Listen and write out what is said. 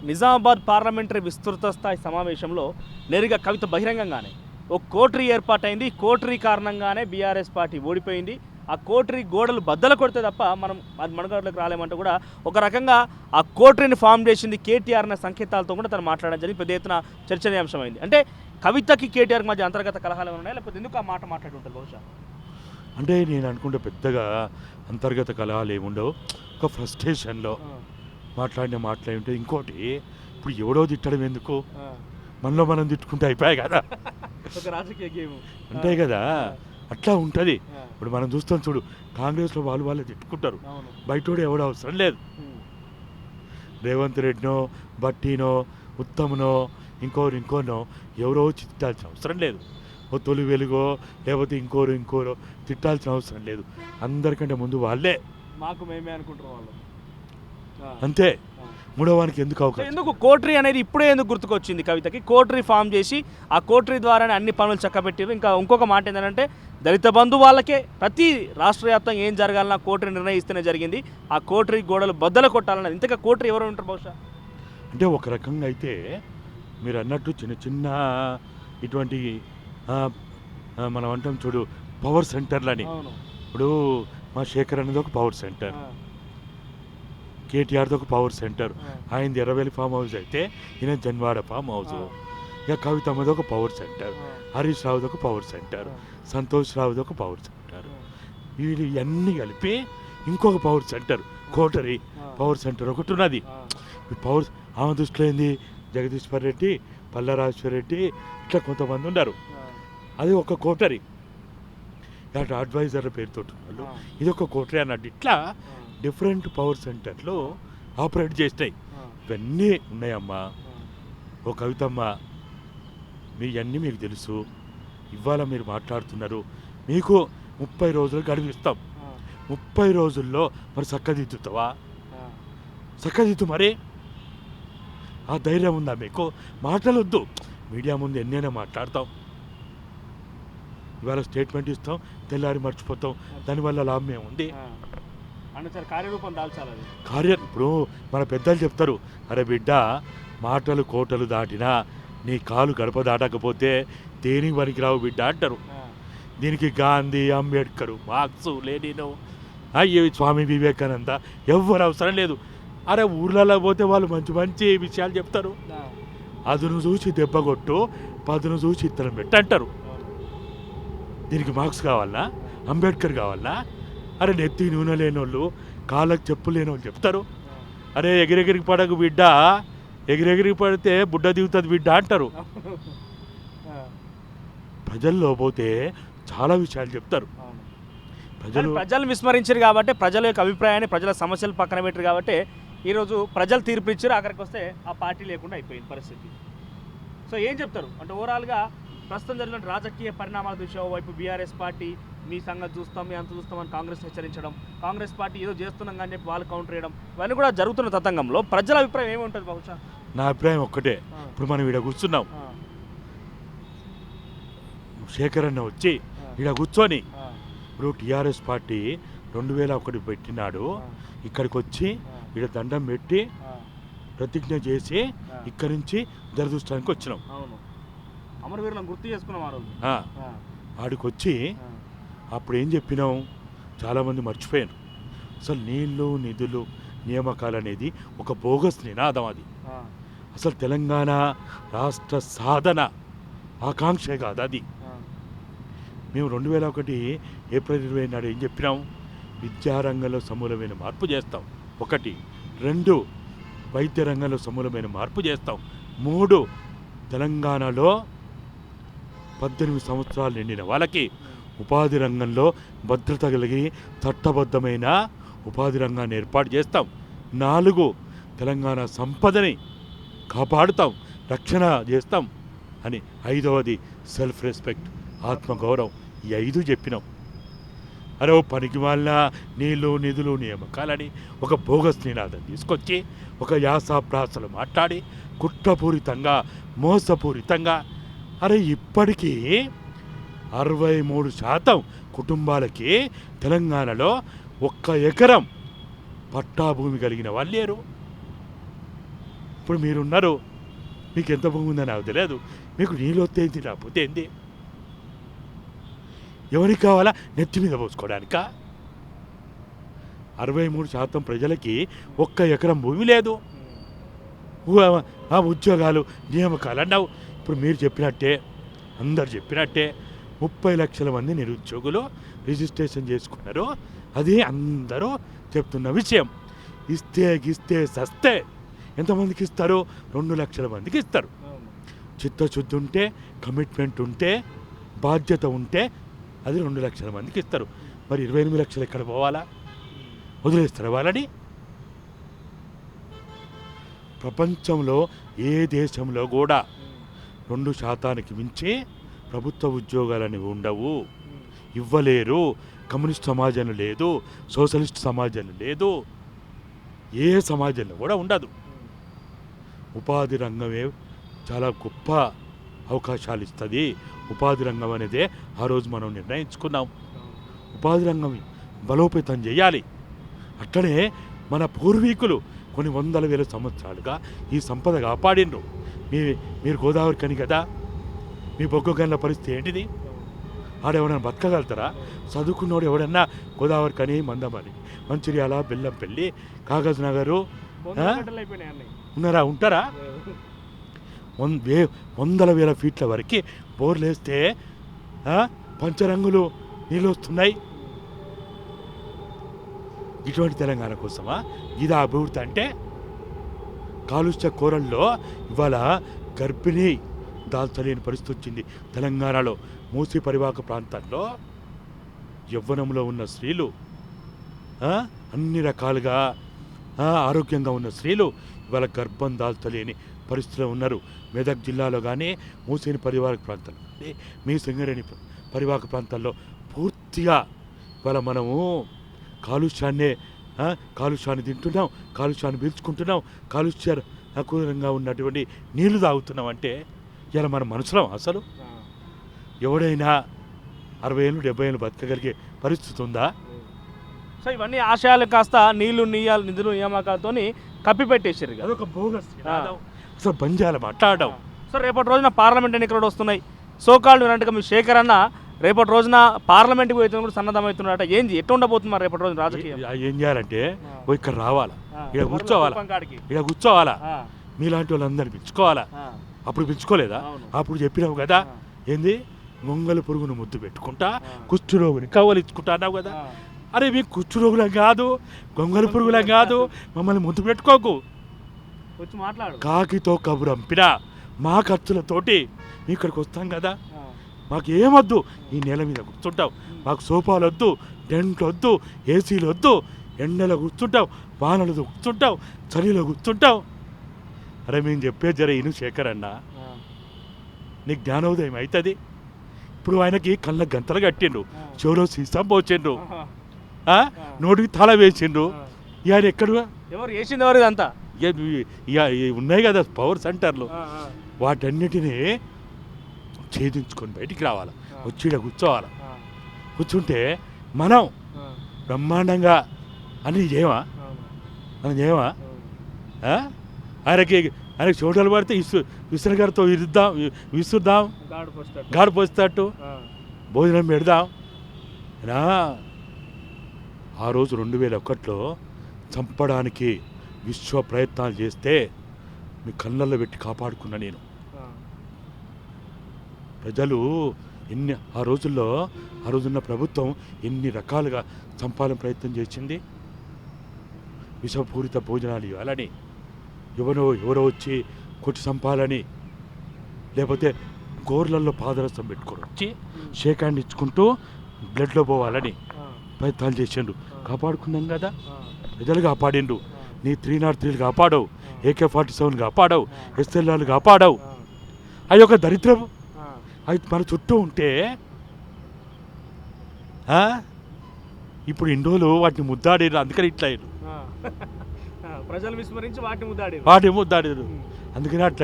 Nizamabad parliamentary విస్తృత స్థాయి సమావేశంలో నేరుగా కవిత బహిరంగంగానే ఒక కోటరీ ఏర్పాటైంది. కోటరీ కారణంగానే బీఆర్ఎస్ పార్టీ ఓడిపోయింది. ఆ కోటరీ గోడలు బద్దలు కొడితే తప్ప మనం అది మనుగడలోకి రాలేమంటే కూడా ఒక రకంగా ఆ కోటరీని ఫామ్ చేసింది కేటీఆర్ అనే సంకేతాలతో కూడా తను మాట్లాడడం జరిగింది. పెద్ద ఎత్తున చర్చనీయాంశమైంది. అంటే కవితకి కేటీఆర్కి మధ్య అంతర్గత కలహాలు ఉన్నాయా, లేకపోతే ఎందుకు ఆ మాట మాట్లాడుతుంటారు బహుశా? అంటే నేను అనుకుంటే పెద్దగా అంతర్గత కలహాలు ఏముండవు. ఒక ఫ్రస్ట్రేషన్లో మాట్లాడిన మాటలు ఏమిటో. ఇంకోటి, ఇప్పుడు ఎవడో తిట్టడం ఎందుకు, మనలో మనం తిట్టుకుంటే అయిపోయాయి కదా. ఒక రాజకీయ గేమ్ అంతే కదా, అట్లా ఉంటుంది. ఇప్పుడు మనం చూస్తాం చూడు, కాంగ్రెస్లో వాళ్ళే తిట్టుకుంటారు, బయటోడు ఎవడో అవసరం లేదు. రేవంత్ రెడ్డినో, బట్టినో, ఉత్తమ్నో, ఇంకోనో ఎవరో తిట్టాల్సిన అవసరం లేదు. ఓ తొలి వెలుగో లేకపోతే ఇంకోరో తిట్టాల్సిన అవసరం లేదు. అందరికంటే ముందు వాళ్ళే మాకు మేమే అనుకుంటున్నాం వాళ్ళు. అంతే. మూడవానికి ఎందుకు అవకాశం? ఎందుకు కోటరీ అనేది ఇప్పుడే ఎందుకు గుర్తుకొచ్చింది కవితకి? కోటరీ ఫామ్ చేసి ఆ కోటరీ ద్వారానే అన్ని పనులు చక్కబెట్టారు. ఇంకా ఇంకొక మాట ఏంటంటే, దళిత బంధు వాళ్ళకే ప్రతి రాష్ట్ర వ్యాప్తంగా ఏం జరగాలన్నా కోటరీ నిర్ణయిస్తేనే జరిగింది. ఆ కోటరీ గోడలు బద్దలు కొట్టాలన్నది. ఇంతగా కోటరీ ఎవరు ఉంటారు బహుశా? అంటే ఒక రకంగా అయితే మీరు అన్నట్టు చిన్న ఇటువంటి మనం అంటాం చూడు, పవర్ సెంటర్లని. ఇప్పుడు మా శేఖర్ అనేది ఒక పవర్ సెంటర్, కేటీఆర్ది ఒక పవర్ సెంటర్. ఆయనది ఎర్రవెల్లి ఫామ్ హౌస్ అయితే ఈయన జన్వాడ ఫామ్ హౌస్. ఇక కవితమ్మది ఒక పవర్ సెంటర్, హరీష్ రావుది ఒక పవర్ సెంటర్, సంతోష్ రావుది ఒక పవర్ సెంటర్. వీళ్ళు ఇవన్నీ కలిపి ఇంకొక power centre, coterie power centre ఒకటి ఉన్నది. ఈ పవర్ ఆమె దృష్టిలో ఏంది, జగదీశ్వర్ రెడ్డి, పల్లరాజేశ్వర్ రెడ్డి, ఇట్లా కొంతమంది ఉన్నారు. అది ఒక కోటరీ. అటు అడ్వైజర్ల పేరుతో వాళ్ళు, ఇది ఒక కోటరీ అన్నట్టు. ఇట్లా డిఫరెంట్ పవర్ సెంటర్లు ఆపరేట్ చేస్తాయి. ఇవన్నీ ఉన్నాయమ్మా. ఓ కవితమ్మ, ఇవన్నీ మీకు తెలుసు. ఇవాళ మీరు మాట్లాడుతున్నారు, మీకు 30 రోజులు గడువిస్తాం. 30 రోజుల్లో మరి చక్కదిద్దుతావా? చక్కదిద్దు మరి. ఆ ధైర్యం ఉందా మీకు? మాటలొద్దు, మీడియా ముందు ఎన్నైనా మాట్లాడతాం. ఇవాళ స్టేట్మెంట్ ఇస్తాం, తెల్లారి మర్చిపోతాం. దానివల్ల లాభం ఏముంది? కార్యరూపం దాల్చాలి. ఇప్పుడు మన పెద్దలు చెప్తారు, అరే బిడ్డ, మాటలు కోటలు దాటినా నీ కాలు గడప దాటకపోతే దేనికి పనికిరావు బిడ్డ అంటారు. దీనికి గాంధీ, అంబేద్కర్, మార్క్స్, లెనిన్, అయ్యే స్వామి వివేకానంద ఎవ్వరు అవసరం లేదు. అరే ఊర్లలో పోతే వాళ్ళు మంచి విషయాలు చెప్తారు. అదును చూసి దెబ్బ కొట్టు, పదును చూసి ఇత్తనం పెట్టు అంటారు. దీనికి మార్క్స్ కావాలనా, అంబేద్కర్ కావాలనా? అరే నెత్తి నూనె లేనోళ్ళు, కాళ్ళకు చెప్పు లేనోళ్ళు చెప్తారు. అరే ఎగిరెగిరికి పడకు బిడ్డ, ఎగిరెగిరికి పడితే బుడ్డ దిగుతుంది బిడ్డ అంటారు. ప్రజల్లో పోతే చాలా విషయాలు చెప్తారు. ప్రజలు విస్మరించారు కాబట్టి, ప్రజల యొక్క అభిప్రాయాన్ని, ప్రజల సమస్యలు పక్కన పెట్టారు కాబట్టి ఈరోజు ప్రజలు తీర్పు ఇచ్చారు. అక్కడికి వస్తే ఆ పార్టీ లేకుండా అయిపోయింది పరిస్థితి. సో ఏం చెప్తారు అంటే, ఓవరాల్గా ప్రస్తుతం జరిగిన రాజకీయ పరిణామాల దృష్ట్యా వైపు బీఆర్ఎస్ పార్టీ మీ సంగతి చూస్తాం, మీ అంత చూస్తామని కాంగ్రెస్ హెచ్చరించడం, కాంగ్రెస్ పార్టీ ఏదో చేస్తున్నాం కానీ చెప్పి వాళ్ళు కౌంటర్ చేయడం, ఇవన్నీ కూడా జరుగుతున్న తతంగంలో ప్రజల అభిప్రాయం ఏముంటుంది బహుశా? నా అభిప్రాయం ఒక్కటే. ఇప్పుడు మనం ఇక్కడ కూర్చున్నాం, శేఖర్ అన్న వచ్చి ఇక్కడ కూర్చొని, ఇప్పుడు టీఆర్ఎస్ పార్టీ 2001 పెట్టినాడు, ఇక్కడికి వచ్చి ఇక్కడ దండం పెట్టి ప్రతిజ్ఞ చేసి ఇక్కడి నుంచి దురదృష్టానికి వచ్చినాం. అమరవీరులను గుర్తు చేసుకున్నాం. ఆడికి వచ్చి అప్పుడు ఏం చెప్పినాం, చాలామంది మర్చిపోయారు. అసలు నీళ్లు, నిధులు, నియామకాలు అనేది ఒక బోగస్ నినాదం. అది అసలు తెలంగాణ రాష్ట్ర సాధన ఆకాంక్షే కాదు అది. మేము 2001 ఏప్రిల్ 20 నాడు ఏం చెప్పినాం, విద్యారంగంలో సమూలమైన మార్పు చేస్తాం. 1, 2 వైద్య రంగంలో సమూలమైన మార్పు చేస్తాం. 3 తెలంగాణలో 18 సంవత్సరాలు నిండిన వాళ్ళకి ఉపాధి రంగంలో భద్రత కలిగి చట్టబద్ధమైన ఉపాధి రంగాన్ని ఏర్పాటు చేస్తాం. 4 తెలంగాణ సంపదని కాపాడుతాం, రక్షణ చేస్తాం అని. 5వది సెల్ఫ్ రెస్పెక్ట్, ఆత్మగౌరవం. ఈ 5 చెప్పినాం. అరే ఓ పనికి వాళ్ళ నీళ్ళు, నిధులు, నియామకాలని ఒక బోగస్ నినాదం తీసుకొచ్చి ఒక యాసప్రాసలు మాట్లాడి కుట్రపూరితంగా, మోసపూరితంగా, అరే ఇప్పటికీ 63% కుటుంబాలకి తెలంగాణలో 1 ఎకరం పట్టా భూమి కలిగిన వాళ్ళు లేరు. ఇప్పుడు మీరున్నారు, మీకు ఎంత భూమి ఉందో నాకు తెలియదు, మీకు నీళ్ళు వస్తే ఏంటి రాకపోతే ఏంటి? ఎవరికి కావాలా? నెత్తి మీద పోసుకోవడానికా? 63% ప్రజలకి 1 ఎకరం భూమి లేదు. ఆ ఉద్యోగాలు నియామకాలు అన్నావు. ఇప్పుడు మీరు చెప్పినట్టే, అందరు చెప్పినట్టే 30 లక్షల మంది నిరుద్యోగులు రిజిస్ట్రేషన్ చేసుకున్నారు. అది అందరూ చెప్తున్న విషయం. ఇస్తే సస్తే ఎంతమందికి ఇస్తారు? 2 లక్షల మందికి ఇస్తారు. చిత్తశుద్ధి ఉంటే, కమిట్మెంట్ ఉంటే, బాధ్యత ఉంటే అది 2 లక్షల మందికి ఇస్తారు. మరి 28 లక్షలు ఎక్కడ పోవాలా? వదిలేస్తారు వాళ్ళని? ప్రపంచంలో ఏ దేశంలో కూడా 2% మించి ప్రభుత్వ ఉద్యోగాలని ఉండవు, ఇవ్వలేరు. కమ్యూనిస్ట్ సమాజంలో లేదు, సోషలిస్ట్ సమాజంలో లేదు, ఏ సమాజంలో కూడా ఉండదు. ఉపాధి రంగమే చాలా గొప్ప అవకాశాలు ఇస్తుంది. ఉపాధి రంగం అనేదే ఆ రోజు మనం నిర్ణయించుకున్నాం. ఉపాధి రంగం బలోపేతం చేయాలి. అట్లనే మన పూర్వీకులు కొన్ని 100,000 సంవత్సరాలుగా ఈ సంపద కాపాడిండ్రు. మీరు గోదావరి కని కదా, మీ బొగ్గు గనుల పరిస్థితి ఏంటిది? ఆడెవడన్నా బతకగలుగుతారా? చదువుకున్నోడు ఎవడన్నా గోదావరి కని, మందమని, మంచిర్యాల, బెల్లంపల్లి, కాగజ్ నగరు ఉన్నారా? ఉంటారా? 100,000 ఫీట్ల వరకు బోర్లు వేస్తే పంచరంగులు నీళ్ళు వస్తున్నాయి. ఇటువంటి తెలంగాణ కోసమా ఇది అభివృద్ధి అంటే? కాలుష్య కోరల్లో ఇవాళ గర్భిణీ దాల్చలేని పరిస్థితి వచ్చింది తెలంగాణలో. మూసీ పరివాహక ప్రాంతాల్లో యవ్వనంలో ఉన్న స్త్రీలు, అన్ని రకాలుగా ఆరోగ్యంగా ఉన్న స్త్రీలు ఇవాళ గర్భం దాల్చలేని పరిస్థితిలో ఉన్నారు. మెదక్ జిల్లాలో కానీ, మూసీ పరివాహక ప్రాంతాల్లో కానీ, మీ సింగరేణి పరివాహక ప్రాంతాల్లో పూర్తిగా ఇవాళ మనము కాలుష్యాన్ని తింటున్నాం, కాలుష్యాన్ని పీల్చుకుంటున్నాం, కాలుష్యకరంగా ఉన్నటువంటి నీళ్లు తాగుతున్నాం. అంటే ఇలా మన మనసులో అసలు ఎవడైనా 60 ఏళ్ళు 70 ఏళ్ళు బతకగలిగే పరిస్థితి ఉందా? సో ఇవన్నీ ఆశయాలు కాస్త నిధులు నియామకాలతో కప్పిపెట్టేసారు. అదొక బోగస్. అసలు బంజాల మాట్లాడడం. సో రేపటి రోజున పార్లమెంట్ ఎన్నికలు వస్తున్నాయి. సోకాళ్ళు విన్నట్టుగా మీ శేఖర్ అన్న రేపటి రోజున పార్లమెంట్కి పోయితే కూడా సన్నద్ధమవుతున్నారట. ఏంది ఎట్లా ఉండబోతున్నారు రేపటి రోజున రాజకీయం? ఏం చేయాలంటే ఇక్కడ రావాలా, ఇక్కడ కూర్చోవాలా, మీలాంటి వాళ్ళందరినీ పిలుచుకోవాలా. అప్పుడు పిలుచుకోలేదా? అప్పుడు చెప్పినావు కదా, ఏంది మొంగలు పురుగును ముద్దు పెట్టుకుంటా కుష్ఠరోగుని కవ్వలించుకుంటా అన్నావు కదా. అరే మీకు కుష్ఠరోగులం కాదు, గొంగలి పురుగులం కాదు, మమ్మల్ని ముద్దు పెట్టుకోకు. వచ్చి మాట్లాడు. కాకితో కబురంపినా మా ఖర్చులతోటి ఇక్కడికి వస్తాం కదా. మాకు ఏమొద్దు, ఈ నేల మీద కూర్చుంటావు. మాకు సోఫాలు వద్దు, టెంట్లు వద్దు, ఏసీలు వద్దు. ఎండలో కూర్చుంటావు, వానలో కూర్చుంటావు, చలిలో కూర్చుంటావు. అరే మేము చెప్పే జర ఇను శేఖర్ అన్న, నీకు జ్ఞానోదయం అవుతుంది. ఇప్పుడు ఆయనకి కళ్ళ గంతలు కట్టిండ్రు, చెవులో సీసం పోచిండ్రు, నోటికి తల వేసిండ్రు. ఆయన ఎక్కడ ఎవరు వేసింది? ఎవరు ఇదంతా ఉన్నాయి కదా పవర్ సెంటర్లు, వాటన్నిటినీ ఛేదించుకొని బయటికి రావాలి. వచ్చి కూర్చోవాలి. కూర్చుంటే మనం బ్రహ్మాండంగా అని చేయమా? ఆయనకి చోటలు పడితే విసనగారితో విసురుదాం, గాడు పోస్తట్టు భోజనం పెడదాం. ఆ రోజు 2001లో చంపడానికి విశ్వ ప్రయత్నాలు చేస్తే మీ కళ్ళల్లో పెట్టి కాపాడుకున్నా నేను. ప్రజలు ఆ రోజున్న ప్రభుత్వం ఎన్ని రకాలుగా చంపాలని ప్రయత్నం చేసింది. విషపూరిత భోజనాలు ఇవ్వాలని, ఎవరో వచ్చి కొట్టి చంపాలని, లేకపోతే గోర్లల్లో పాదరసం పెట్టుకొని వచ్చి షేక్ హ్యాండ్ ఇచ్చుకుంటూ బ్లడ్లో పోవాలని ప్రయత్నాలు చేసిండ్రు. కాపాడుకున్నాం కదా, ప్రజలు కాపాడిండ్రు. నీ 303 కాపాడవు, AK-47 కాపాడవు, SLR కాపాడవు. అది ఒక దరిద్రం. అది మన చుట్టూ ఉంటే ఇప్పుడు ఇన్ని రోజులు వాటిని ముద్దాడారు, అందుకని ఇట్లా అయ్యారు. ప్రజలు విస్మరించి వాటిని ముద్దాడారు, అందుకని అట్లా